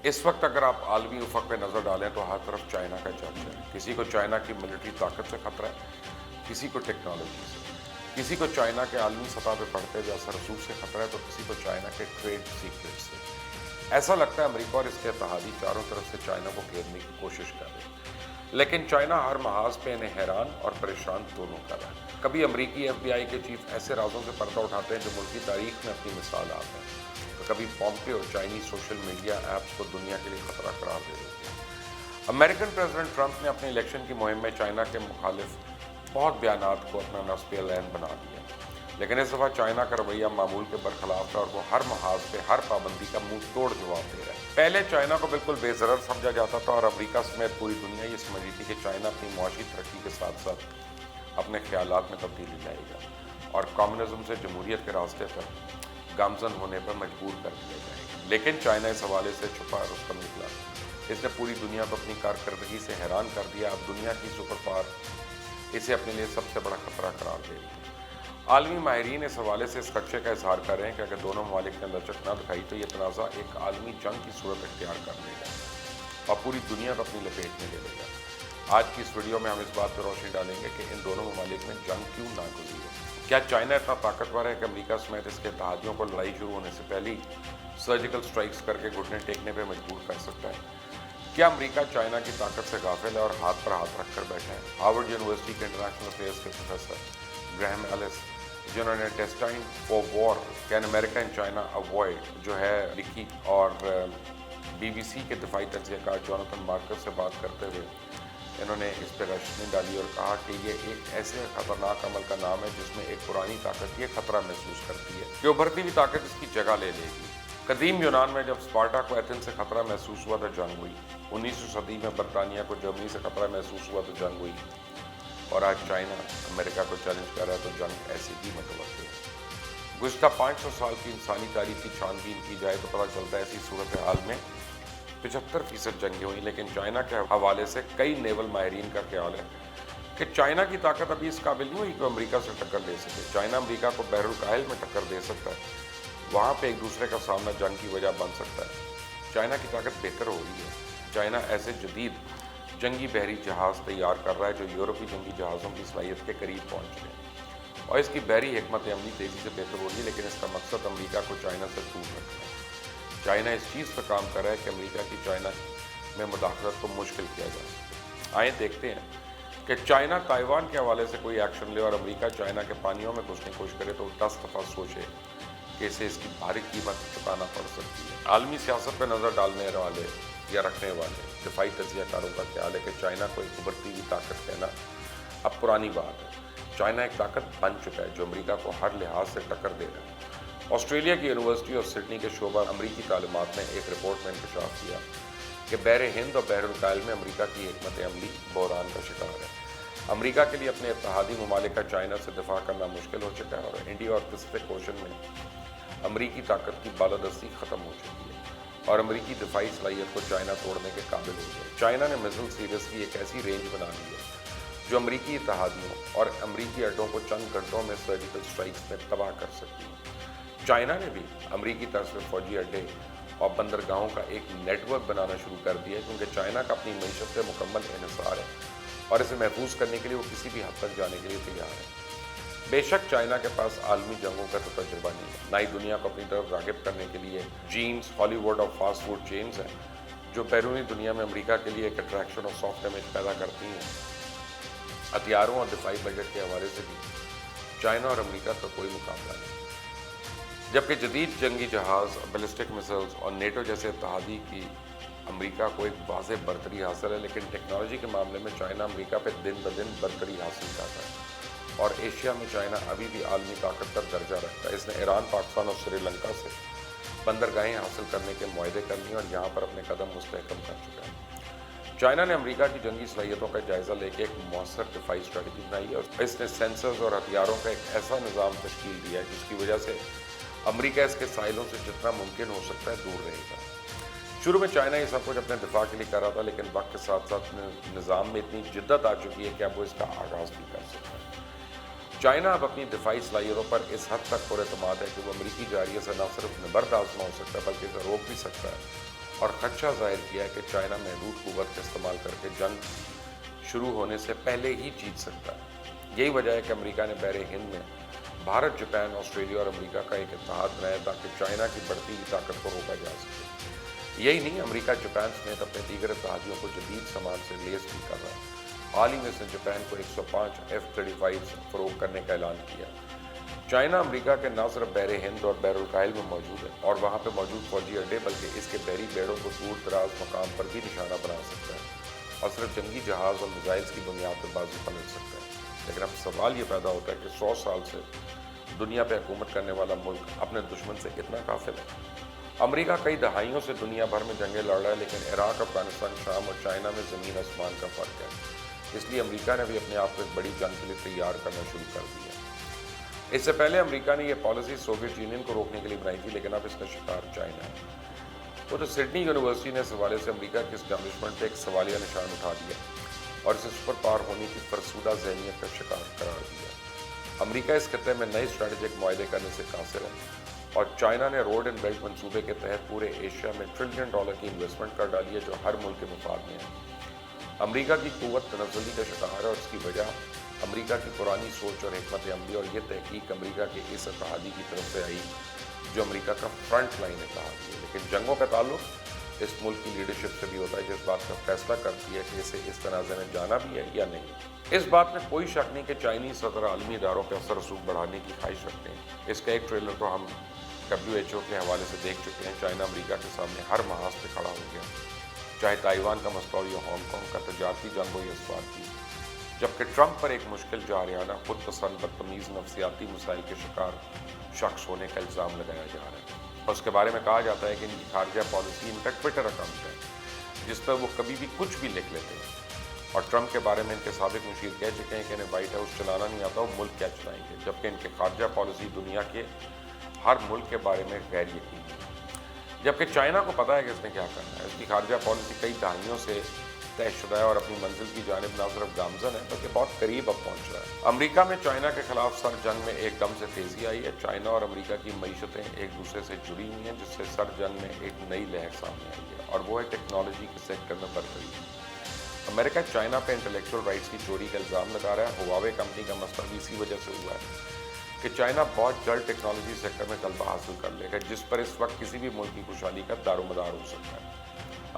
اس وقت اگر آپ عالمی افق پہ نظر ڈالیں تو ہر طرف چائنا کا چرچا ہے. کسی کو چائنا کی ملٹری طاقت سے خطرہ ہے, کسی کو ٹیکنالوجی سے, کسی کو چائنا کے عالمی سطح پہ بڑھتے ہوئے اثر رسوخ سے خطرہ ہے, تو کسی کو چائنا کے ٹریڈ سیکرٹ سے. ایسا لگتا ہے امریکہ اور اس کے اتحادی چاروں طرف سے چائنا کو گھیرنے کی کوشش کر رہے ہیں, لیکن چائنا ہر محاذ پہ انہیں حیران اور پریشان دونوں کر رہا ہے. کبھی امریکی ایف بی آئی کے چیف ایسے رازوں سے پردہ اٹھاتے ہیں جو ملکی تاریخ میں اپنی مثال آتے ہیں, تو کبھی پومپیو اور چائنیز سوشل میڈیا ایپس کو دنیا کے لیے خطرہ قرار دے دیتے ہیں. امریکن پریزیڈنٹ ٹرمپ نے اپنی الیکشن کی مہم میں چائنا کے مخالف بہت بیانات کو اپنا نصب العین بنا دیا, لیکن اس دفعہ چائنا کا رویہ معمول کے برخلاف ہے اور وہ ہر محاذ پہ ہر پابندی کا منہ توڑ جواب دے رہا ہے. پہلے چائنا کو بالکل بے ضرر سمجھا جاتا تھا اور امریکہ سمیت پوری دنیا یہ سمجھ رہی تھی کہ چائنا اپنی معاشی ترقی کے ساتھ ساتھ اپنے خیالات میں تبدیلی لائے گا اور کمیونزم سے جمہوریت کے راستے پر گامزن ہونے پر مجبور کر دیا جائے گا. لیکن چائنا اس حوالے سے چھپا رستم نکلا. اس نے پوری دنیا کو اپنی کارکردگی سے حیران کر دیا. اب دنیا کی سپر پاور اسے اپنے لیے سب سے بڑا خطرہ قرار دے رہی ہے. عالمی ماہرین اس حوالے سے اس خدشے کا اظہار کر رہے ہیں کہ اگر دونوں ممالک نے لچک نہ دکھائی تو یہ تنازع ایک عالمی جنگ کی صورت اختیار کر لے گا اور پوری دنیا کو اپنی لپیٹ میں لے لے گا. آج کی اس ویڈیو میں ہم اس بات پر روشنی ڈالیں گے کہ ان دونوں ممالک میں جنگ کیوں نہ گزری ہے. کیا چائنا اتنا طاقتور ہے کہ امریکہ سمیت اس کے اتحادیوں کو لڑائی شروع ہونے سے پہلے ہی سرجیکل سٹرائکس کر کے گھٹنے ٹیکنے پہ مجبور کر سکتا ہے؟ کیا امریکہ چائنا کی طاقت سے غافل ہے اور ہاتھ پر ہاتھ رکھ کر بیٹھا ہے؟ ہارورڈ یونیورسٹی کے انٹرنیشنل افیئرز کے پروفیسر گراہم ایلس, جنہوں نے destined for war can America and China avoid جو ہے لکھی, اور بی بی سی کے دفاعی تجزیہ کار جوناتhan مارکس سے بات کرتے ہوئے انہوں نے اس پہ روشنی ڈالی اور کہا کہ یہ ایک ایسے خطرناک عمل کا نام ہے جس میں ایک پرانی طاقت یہ خطرہ محسوس کرتی ہے کہ ابھرتی ہوئی طاقت اس کی جگہ لے لے گی. قدیم یونان میں جب اسپارٹا کو ایتھنز سے خطرہ محسوس ہوا تو جنگ ہوئی. 19ویں صدی میں برطانیہ کو جرمنی سے خطرہ محسوس ہوا تو جنگ ہوئی, اور آج چائنا امریکہ کو چیلنج کر رہا ہے تو جنگ ایسی ہی متوقع ہے. گزشتہ 500 سال کی انسانی تاریخ کی چھان بین کی جائے تو پتہ چلتا ہے ایسی صورتحال میں 75% جنگیں ہوئی. لیکن چائنا کے حوالے سے کئی نیول ماہرین کا خیال ہے کہ چائنا کی طاقت ابھی اس قابل نہیں ہوئی کہ امریکہ سے ٹکر دے سکے. چائنا امریکہ کو بحر الکاہل میں ٹکر دے سکتا ہے, وہاں پہ ایک دوسرے کا سامنا جنگ کی وجہ بن سکتا ہے. چائنا کی طاقت بہتر ہو رہی ہے. چائنا ایسے جدید جنگی بحری جہاز تیار کر رہا ہے جو یورپی جنگی جہازوں کی صلاحیت کے قریب پہنچ گئے ہیں, اور اس کی بحری حکمت عملی تیزی سے بہتر ہو رہی ہے, لیکن اس کا مقصد امریکہ کو چائنا سے دور رکھنا ہے. چائنا اس چیز پر کام کر رہا ہے کہ امریکہ کی چائنا میں مداخلت کو مشکل کیا جا سکے. آئیں دیکھتے ہیں کہ چائنا تائیوان کے حوالے سے کوئی ایکشن لے اور امریکہ چائنا کے پانیوں میں گھسنے کی کوشش کرے تو 10 دفعہ سوچے کہ اسے اس کی بھاری قیمت چکانا پڑ سکتی ہے. عالمی سیاست پہ نظر ڈالنے والے یا رکھنے والے دفاعی تجزیہ کاروں کا خیال ہے کہ چائنا کو ایک ابھرتی ہوئی طاقت کہنا اب پرانی بات ہے. چائنا ایک طاقت بن چکا ہے جو امریکہ کو ہر لحاظ سے ٹکر دے رہا ہے. آسٹریلیا کی یونیورسٹی اور سڈنی کے شعبہ امریکی تعلیمات نے ایک رپورٹ میں انکشاف کیا کہ بحر ہند اور بحر الکاہل میں امریکہ کی حکمت عملی بحران کا شکار ہے. امریکہ کے لیے اپنے اتحادی ممالک کا چائنا سے دفاع کرنا مشکل ہو چکا ہے, اور انڈیا اور پیسفک اوشن میں امریکی طاقت کی بالادستی ختم ہو چکی ہے اور امریکی دفاعی صلاحیت کو چائنا توڑنے کے قابل ہو گیا. چائنا نے میزائل سیریز کی ایک ایسی رینج بنا لی ہے جو امریکی اتحادیوں اور امریکی اڈوں کو چند گھنٹوں میں سرجیکل سٹرائکس میں تباہ کر سکتی ہے. چائنا نے بھی امریکی طرز پہ فوجی اڈے اور بندرگاہوں کا ایک نیٹ ورک بنانا شروع کر دیا ہے, کیونکہ چائنا کا اپنی معیشت سے مکمل انحصار ہے اور اسے محفوظ کرنے کے لیے وہ کسی بھی حد تک جانے کے لیے تیار ہے. بے شک چائنا کے پاس عالمی جنگوں کا تو تجربہ نہیں ہے, نہ ہی دنیا کو اپنی طرف راغب کرنے کے لیے جینز, ہالی ووڈ اور فاسٹ فوڈ چینز ہیں جو بیرونی دنیا میں امریکہ کے لیے ایک اٹریکشن اور سافٹ امیج پیدا کرتی ہیں. ہتھیاروں اور دفاعی بجٹ کے حوالے سے بھی چائنا اور امریکہ کا کوئی مقابلہ نہیں, جبکہ جدید جنگی جہاز, بیلسٹک میزائلز اور نیٹو جیسے اتحادی کی امریکہ کو ایک واضح برتری حاصل ہے. لیکن ٹیکنالوجی کے معاملے میں چائنا امریکہ پہ دن بدن برتری حاصل کرتا ہے, اور ایشیا میں چائنا ابھی بھی عالمی طاقت کا درجہ رکھتا ہے. اس نے ایران, پاکستان اور سری لنکا سے بندرگاہیں حاصل کرنے کے معاہدے کر لیے اور یہاں پر اپنے قدم مستحکم کر چکا ہے. چائنا نے امریکہ کی جنگی صلاحیتوں کا جائزہ لے کے ایک مؤثر دفاعی اسٹریٹجی بنائی ہے, اور اس نے سینسرز اور ہتھیاروں کا ایک ایسا نظام تشکیل دیا ہے جس کی وجہ سے امریکہ اس کے ساحلوں سے جتنا ممکن ہو سکتا ہے دور رہے گا. شروع میں چائنا یہ سب کچھ اپنے دفاع کے لیے کر رہا تھا, لیکن وقت کے ساتھ ساتھ نظام میں اتنی جدت آ چکی ہے کہ اب وہ اس کا آغاز بھی کر سکتا ہے. چائنا اب اپنی دفاعی صلاحیتوں پر اس حد تک پر اعتماد ہے کہ وہ امریکی جاریے سے نہ صرف نبرد آزما ہو سکتا ہے بلکہ اسے روک بھی سکتا ہے اور خدشہ ظاہر کیا ہے کہ چائنا محدود قوت کا استعمال کر کے جنگ شروع ہونے سے پہلے ہی جیت سکتا ہے۔ یہی وجہ ہے کہ امریکہ نے بحر ہند میں بھارت، جاپان، آسٹریلیا اور امریکہ کا ایک اتحاد بنایا تاکہ چائنا کی بڑھتی ہوئی طاقت کو روکا جا سکے۔ یہی نہیں، امریکہ جاپان سمیت اپنے دیگر اتحادیوں کو جدید سامان سے لیس بھی کر رہا ہے۔ حال ہی میں اس نے جاپان کو 105 F-35 فروخت کرنے کا اعلان کیا۔ چائنا امریکہ کے نہ صرف بحر ہند اور بحر الکاہل میں موجود ہے اور وہاں پہ موجود فوجی اڈے، بلکہ اس کے بحری بیڑوں کو دور دراز مقام پر بھی نشانہ بنا سکتا ہے اور صرف جنگی جہاز اور میزائلز کی بنیاد پر بازی پلٹ سکتا ہے۔ لیکن اب سوال یہ پیدا ہوتا ہے کہ 100 سال سے دنیا پہ حکومت کرنے والا ملک اپنے دشمن سے کتنا غافل ہے؟ امریکہ کئی دہائیوں سے دنیا بھر میں جنگیں لڑ رہا ہے، لیکن عراق، افغانستان، شام اور چائنا میں زمین آسمان کا فرق ہے۔ اس لیے امریکہ نے بھی اپنے آپ کو ایک بڑی جنگ کے لیے تیار کرنا شروع کر دیا۔ اس سے پہلے امریکہ نے یہ پالیسی سوویت یونین کو روکنے کے لیے بنائی تھی، لیکن اب اس کا شکار چائنا ہے۔ تو سڈنی یونیورسٹی نے اس حوالے سے امریکہ کی اسٹیبلشمنٹ پہ ایک سوالیہ نشان اٹھا دیا اور اسے سپر پاور ہونے کی فرسودہ ذہنیت کا شکار قرار دیا۔ امریکہ اس خطے میں نئے اسٹریٹجک معاہدے کرنے سے قاصر ہے اور چائنا نے روڈ اینڈ بیلٹ منصوبے کے تحت پورے ایشیا میں $1 ٹریلین کی انویسٹمنٹ کر ڈالی ہے، جو ہر ملک کے مفاد میں ہے۔ امریکہ کی قوت تنزلی کا شکار ہے اور اس کی وجہ امریکہ کی پرانی سوچ اور حکمت عملی اور یہ تحقیق امریکہ کے اس اتحادی کی طرف سے آئی جو امریکہ کا فرنٹ لائن اتحادی ہے۔ لیکن جنگوں کا تعلق اس ملک کی لیڈرشپ سے بھی ہوتا ہے جو اس بات کا فیصلہ کرتی ہے کہ اسے اس تنازع میں جانا بھی ہے یا نہیں۔ اس بات میں کوئی شک نہیں کہ چائنیز صدر عالمی اداروں کے اثر رسوخ بڑھانے کی خواہش رکھتے ہیں۔ اس کا ایک ٹریلر تو ہم WHO کے حوالے سے دیکھ چکے ہیں۔ چائنا امریکہ کے سامنے ہر محاذ پہ کھڑا ہو گیا، چاہے تائیوان کا مسئلہ ہو یا ہانگ کانگ کا تجارتی جنگ ہو یا سفارتی، جبکہ ٹرمپ پر ایک مشکل جارحانہ، خود پسند، بدتمیز، نفسیاتی مسائل کے شکار شخص ہونے کا الزام لگایا جا رہا ہے۔ اور اس کے بارے میں کہا جاتا ہے کہ ان کی خارجہ پالیسی ان کا ٹویٹر اکاؤنٹ ہے جس پر وہ کبھی بھی کچھ بھی لکھ لیتے ہیں۔ اور ٹرمپ کے بارے میں ان کے سابق مشیر کہہ چکے ہیں کہ انہیں وائٹ ہاؤس چلانا نہیں آتا، وہ ملک کیا چلائیں گے، جبکہ ان کی خارجہ پالیسی دنیا کے ہر ملک کے بارے میں غیر یقینی ہے۔ جبکہ چائنا کو پتہ ہے کہ اس نے کیا کرنا ہے۔ اس کی خارجہ پالیسی کئی دہائیوں سے طے شدہ ہے اور اپنی منزل کی جانب نہ صرف گامزن ہے بلکہ بہت قریب اب پہنچ رہا ہے۔ امریکہ میں چائنا کے خلاف سر جنگ میں ایک دم سے تیزی آئی ہے۔ چائنا اور امریکہ کی معیشتیں ایک دوسرے سے جڑی ہوئی ہیں، جس سے سر جنگ میں ایک نئی لہر سامنے آئی ہے اور وہ ہے ٹیکنالوجی کے سیکٹر میں برتری۔ امریکہ چائنا پہ انٹلیکچوئل رائٹس کی چوری کا الزام لگا رہا ہے۔ ہواوے کمپنی کا مسئلہ بھی اسی وجہ سے ہوا ہے کہ چائنا بہت جلد ٹیکنالوجی سیکٹر میں غلبہ حاصل کر لے گا، جس پر اس وقت کسی بھی ملک کی خوشحالی کا دار و مدار ہو سکتا ہے۔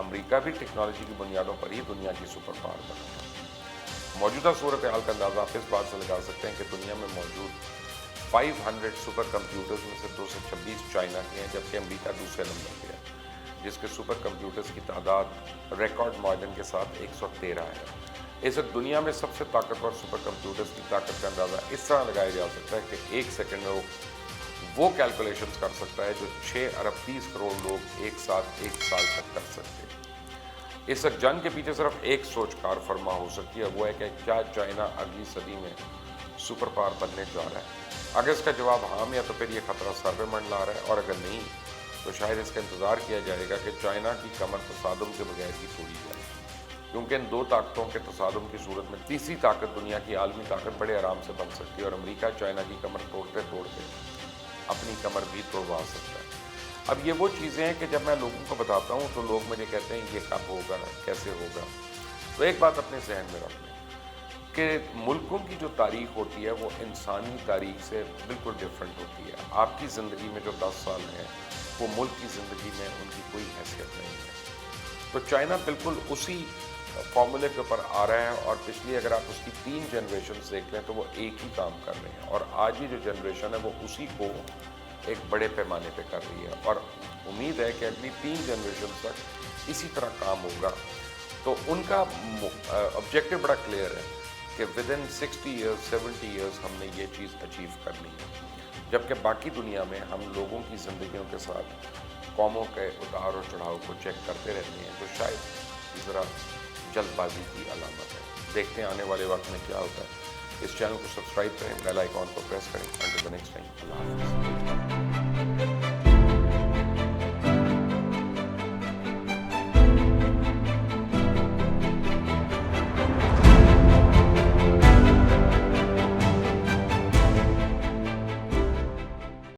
امریکہ بھی ٹیکنالوجی کی بنیادوں پر ہی دنیا کی سپر پاور بنا ہے۔ موجودہ صورتحال کا اندازہ آپ اس بات سے لگا سکتے ہیں کہ دنیا میں موجود 500 سپر کمپیوٹرز میں سے 226 چائنا کے ہیں، جبکہ امریکہ دوسرے نمبر پہ ہے، جس کے سپر کمپیوٹرز کی تعداد ریکارڈ معدن کے ساتھ 113 ہے۔ اس وقت دنیا میں سب سے طاقتور سپر کمپیوٹرز کی طاقت کا اندازہ اس طرح لگایا جا سکتا ہے کہ ایک سیکنڈ میں وہ کیلکولیشنز کر سکتا ہے جو 6 ارب 30 کروڑ لوگ ایک ساتھ ایک سال تک کر سکتے ہیں۔ اس وقت جنگ کے پیچھے صرف ایک سوچ کار فرما ہو سکتی ہے، وہ ہے کہ کیا چائنا اگلی صدی میں سپر پاور بننے جا رہا ہے۔ اگر اس کا جواب ہاں میں ہے تو پھر یہ خطرہ سر پہ منڈلا رہا ہے، اور اگر نہیں تو شاید اس کا انتظار کیا جائے گا کہ چائنا کی کمر تصادم کے بغیر ہی توڑی جائے، کیونکہ ان دو طاقتوں کے تصادم کی صورت میں تیسری طاقت دنیا کی عالمی طاقت بڑے آرام سے بن سکتی ہے اور امریکہ چائنا کی کمر توڑتے توڑتے اپنی کمر بھی توڑوا سکتا ہے۔ اب یہ وہ چیزیں ہیں کہ جب میں لوگوں کو بتاتا ہوں تو لوگ مجھے کہتے ہیں یہ کب ہوگا، کیسے ہوگا۔ تو ایک بات اپنے ذہن میں رکھ لیں کہ ملکوں کی جو تاریخ ہوتی ہے وہ انسانی تاریخ سے بالکل ڈیفرنٹ ہوتی ہے۔ آپ کی زندگی میں جو 10 سال ہیں وہ ملک کی زندگی میں ان کی کوئی حیثیت نہیں ہے۔ تو چائنا بالکل اسی فارمولے کے اوپر آ رہا ہے، اور پچھلی اگر آپ اس کی 3 جنریشنز دیکھ لیں تو وہ ایک ہی کام کر رہے ہیں، اور آج بھی جو جنریشن ہے وہ اسی کو ایک بڑے پیمانے پہ کر رہی ہے، اور امید ہے کہ اگلی 3 جنریشن تک اسی طرح کام ہوگا۔ تو ان کا آبجیکٹو بڑا کلیئر ہے کہ ود ان 60 ایئرز 70 ایئرز ہم نے یہ چیز اچیو کرنی ہے، جبکہ باقی دنیا میں ہم لوگوں کی زندگیوں کے ساتھ قوموں کے اتار و چڑھاؤ کو چیک کرتے رہتے ہیں، تو شاید ذرا جلد بازی کی علامت ہے۔ دیکھتے ہیں آنے والے وقت میں کیا ہوتا ہے۔ اس چینل کو سبسکرائب کریں، بیل آئیکن کو پریس کریں۔ انٹل دی نیکسٹ ٹائم، اللہ حافظ۔